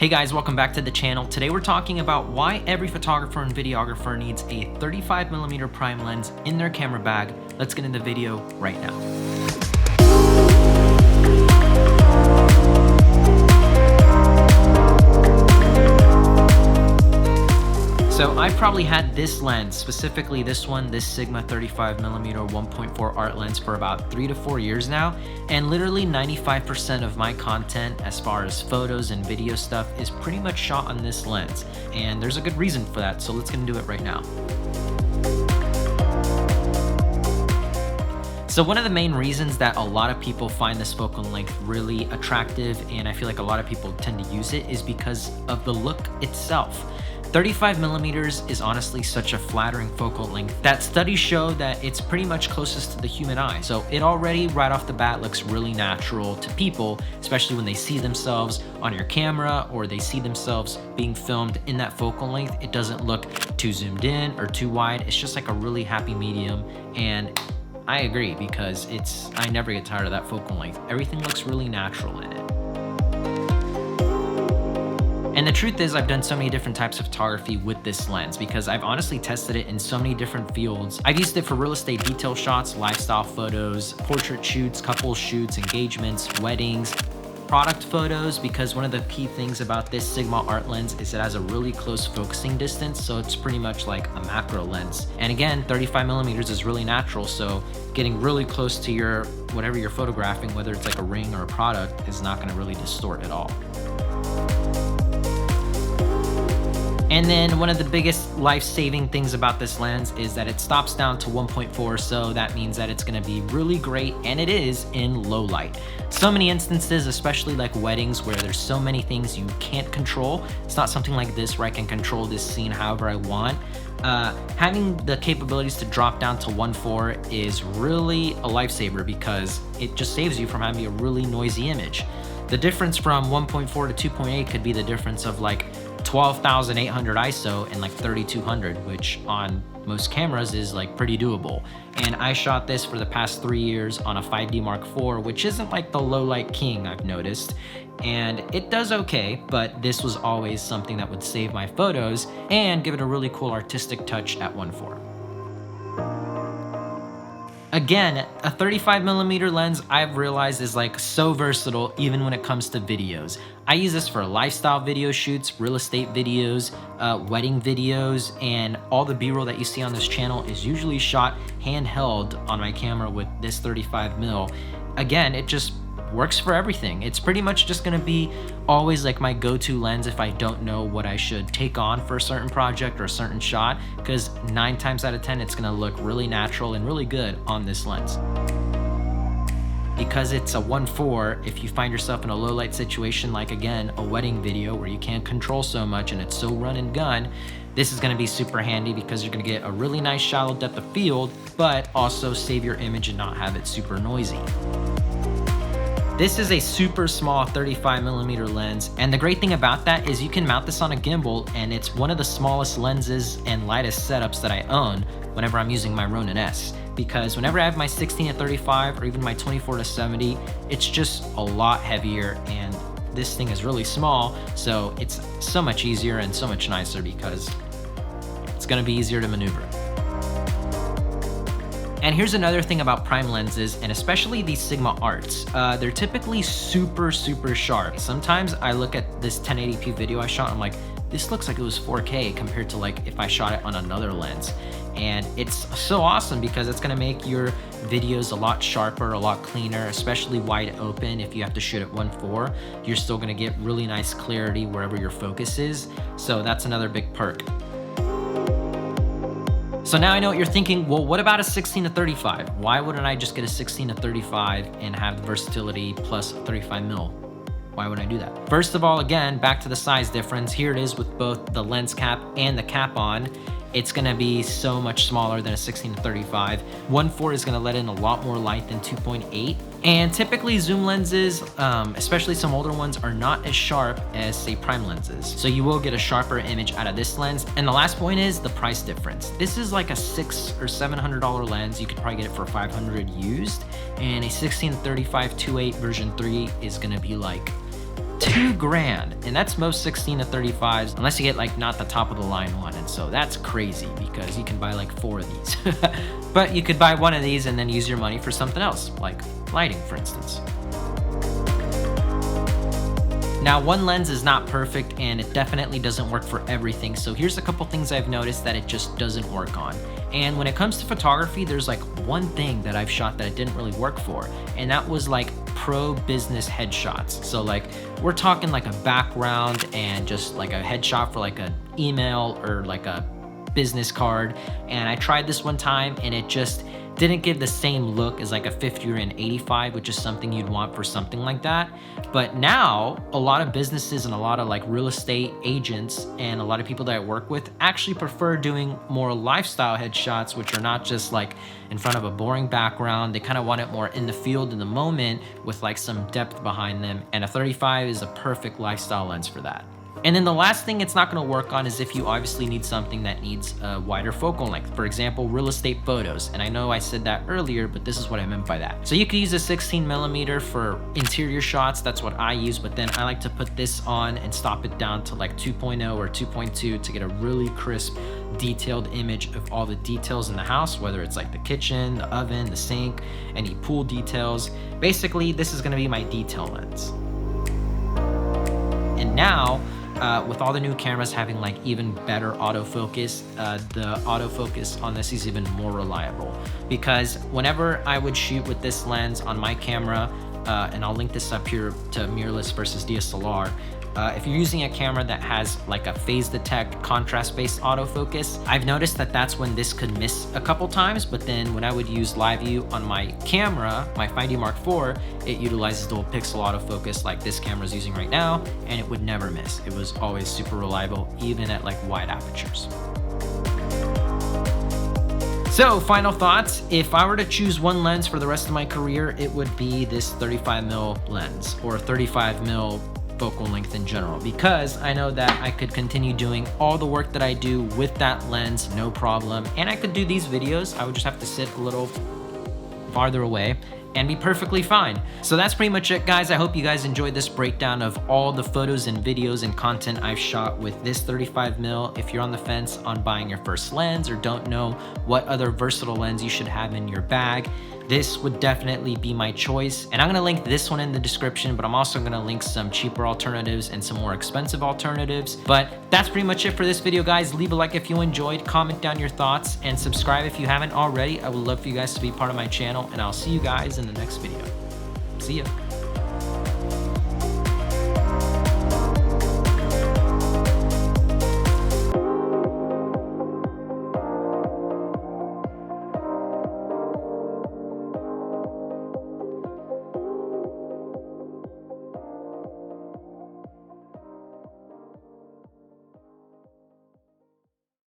Hey guys, welcome back to the channel. Today we're talking about why every photographer and videographer needs a 35mm prime lens in their camera bag. Let's get into the video right now. So I probably had this lens, specifically this one, this Sigma 35mm 1.4 art lens for about 3 to 4 years now. And literally 95% of my content as far as photos and video stuff is pretty much shot on this lens. And there's a good reason for that, so let's get into it right now. So one of the main reasons that a lot of people find this focal length really attractive, and I feel like a lot of people tend to use it, is because of the look itself. 35mm is honestly such a flattering focal length that studies show that it's pretty much closest to the human eye. So it already right off the bat looks really natural to people, especially when they see themselves on your camera or they see themselves being filmed in that focal length. It doesn't look too zoomed in or too wide. It's just like a really happy medium, and I agree because I never get tired of that focal length. Everything looks really natural in it. And the truth is, I've done so many different types of photography with this lens because I've honestly tested it in so many different fields. I've used it for real estate detail shots, lifestyle photos, portrait shoots, couple shoots, engagements, weddings, product photos, because one of the key things about this Sigma art lens is it has a really close focusing distance, so it's pretty much like a macro lens. And again, 35mm is really natural, so getting really close to your whatever you're photographing, whether it's like a ring or a product, is not gonna really distort at all. And then one of the biggest life-saving things about this lens is that it stops down to 1.4, so that means that it's gonna be really great, and it is in low light. So many instances, especially like weddings, where there's so many things you can't control. It's not something like this where I can control this scene however I want. Having the capabilities to drop down to 1.4 is really a lifesaver because it just saves you from having a really noisy image. The difference from 1.4 to 2.8 could be the difference of like 12,800 ISO and like 3,200, which on most cameras is like pretty doable. And I shot this for the past 3 years on a 5D Mark IV, which isn't like the low light king, I've noticed. And it does okay, but this was always something that would save my photos and give it a really cool artistic touch at 1.4. Again, a 35mm lens I've realized is like so versatile even when it comes to videos. I use this for lifestyle video shoots, real estate videos, wedding videos, and all the B-roll that you see on this channel is usually shot handheld on my camera with this 35mm. Again, it just works for everything. It's pretty much just gonna be always like my go-to lens if I don't know what I should take on for a certain project or a certain shot, because 9 times out of 10 it's gonna look really natural and really good on this lens. Because it's a 1.4, if you find yourself in a low light situation like, again, a wedding video where you can't control so much and it's so run and gun, this is gonna be super handy because you're gonna get a really nice shallow depth of field, but also save your image and not have it super noisy. This is a super small 35mm lens, and the great thing about that is you can mount this on a gimbal, and it's one of the smallest lenses and lightest setups that I own whenever I'm using my Ronin S. Because whenever I have my 16-35 or even my 24-70, it's just a lot heavier, and this thing is really small, so it's so much easier and so much nicer because it's gonna be easier to maneuver. And here's another thing about prime lenses, and especially these Sigma Arts. They're typically super sharp. Sometimes I look at this 1080p video I shot, I'm like, this looks like it was 4K compared to like if I shot it on another lens. And it's so awesome because it's gonna make your videos a lot sharper, a lot cleaner, especially wide open. If you have to shoot at 1.4, you're still gonna get really nice clarity wherever your focus is. So that's another big perk. So now I know what you're thinking, well, what about a 16-35? Why wouldn't I just get a 16-35 and have the versatility plus 35mm? Why would I do that? First of all, again, back to the size difference. Here it is with both the lens cap and the cap on. It's gonna be so much smaller than a 16-35. 1.4 is gonna let in a lot more light than 2.8. And typically zoom lenses, especially some older ones, are not as sharp as say prime lenses. So you will get a sharper image out of this lens. And the last point is the price difference. This is like a $600 or $700 lens. You could probably get it for $500 used. And a 16-35 2.8 version 3 is gonna be like $2 2 grand, and that's most 16 to 35s, unless you get like not the top of the line one, and so that's crazy because you can buy like 4 of these. But you could buy one of these and then use your money for something else, like lighting, for instance. Now, one lens is not perfect and it definitely doesn't work for everything. So here's a couple things I've noticed that it just doesn't work on. And when it comes to photography, there's like one thing that I've shot that it didn't really work for. And that was like pro business headshots. So like we're talking like a background and just like a headshot for like an email or like a business card. And I tried this one time and it just didn't give the same look as like a 50 or an 85, which is something you'd want for something like that. But now a lot of businesses and a lot of like real estate agents and a lot of people that I work with actually prefer doing more lifestyle headshots, which are not just like in front of a boring background. They kind of want it more in the field in the moment with like some depth behind them. And a 35 is a perfect lifestyle lens for that. And then the last thing it's not gonna work on is if you obviously need something that needs a wider focal length. For example, real estate photos. And I know I said that earlier, but this is what I meant by that. So you could use a 16mm for interior shots. That's what I use, but then I like to put this on and stop it down to like 2.0 or 2.2 to get a really crisp, detailed image of all the details in the house, whether it's like the kitchen, the oven, the sink, any pool details. Basically, this is gonna be my detail lens. And now, with all the new cameras having like even better autofocus, the autofocus on this is even more reliable, because whenever I would shoot with this lens on my camera, and I'll link this up here to mirrorless versus DSLR, if you're using a camera that has like a phase detect contrast-based autofocus, I've noticed that that's when this could miss a couple times, but then when I would use live view on my camera, my 5D Mark IV, it utilizes dual pixel autofocus like this camera is using right now, and it would never miss. It was always super reliable, even at like wide apertures. So final thoughts, if I were to choose one lens for the rest of my career, it would be this 35mm lens or 35mm focal length in general, because I know that I could continue doing all the work that I do with that lens, no problem. And I could do these videos. I would just have to sit a little farther away and be perfectly fine. So that's pretty much it, guys. I hope you guys enjoyed this breakdown of all the photos and videos and content I've shot with this 35mm. If you're on the fence on buying your first lens or don't know what other versatile lens you should have in your bag, this would definitely be my choice. And I'm gonna link this one in the description, but I'm also gonna link some cheaper alternatives and some more expensive alternatives. But that's pretty much it for this video, guys. Leave a like if you enjoyed, comment down your thoughts, and subscribe if you haven't already. I would love for you guys to be part of my channel, and I'll see you guys in the next video. See ya.